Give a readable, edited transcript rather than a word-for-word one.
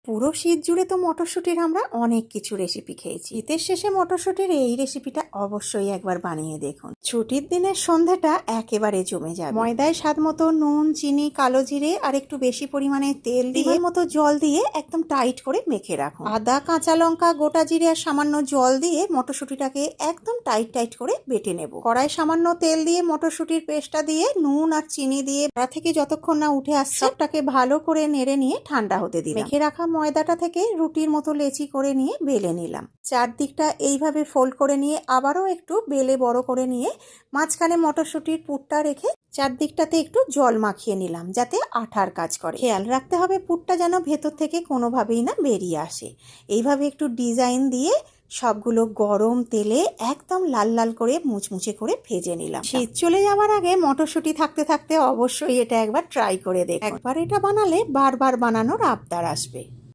পুরো শীত জুড়ে তো মটরশুঁটির আমরা অনেক কিছু রেসিপি খেয়েছি। শীতের শেষে মটরশুঁটির এই রেসিপিটা অবশ্যই একবার বানিয়ে দেখুন। ছুটির দিনের সন্ধ্যাটা একেবারে জমে যাবে। ময়দায় স্বাদ মতো নুন, চিনি, কালো জিরে আর একটু বেশি পরিমাণে তেল দিয়ে মতো জল দিয়ে একদম টাইট করে মেখে রাখুন। আদা, কাঁচা লঙ্কা, গোটা জিরে আর সামান্য জল দিয়ে মটরশুঁটিটাকে একদম টাইট করে বেটে নেব। কড়াই সামান্য তেল দিয়ে মটরশুঁটির পেস্টটা দিয়ে নুন আর চিনি দিয়ে কড়া থেকে যতক্ষণ না উঠে আসছে সবটাকে ভালো করে নেড়ে নিয়ে ঠান্ডা হতে দিলাম। মেখে রাখা ময়দাটা থেকে রুটির মতো লেচি করে নিয়ে বেলে নিলাম। চারদিকটা এইভাবে ফোল্ড করে নিয়ে আবারও একটু বেলে বড় করে নিয়ে মাঝখানে মটরশুঁটির পুরটা রেখে চারদিকটাতে একটু জল মাখিয়ে নিলাম যাতে আঠার কাজ করে। খেয়াল রাখতে হবে পুরটা যেন ভেতর থেকে কোনোভাবেই না বেরিয়ে আসে। এইভাবে একটু ডিজাইন দিয়ে সবগুলো গরম তেলে একদম লাল লাল করে মুচমুচে করে ভেজে নিলাম। শীত চলে যাওয়ার আগে মটরশুঁটি থাকতে থাকতে অবশ্যই এটা একবার ট্রাই করে দেখ। একবার এটা বানালে বারবার বানানোর আবদার আসবে।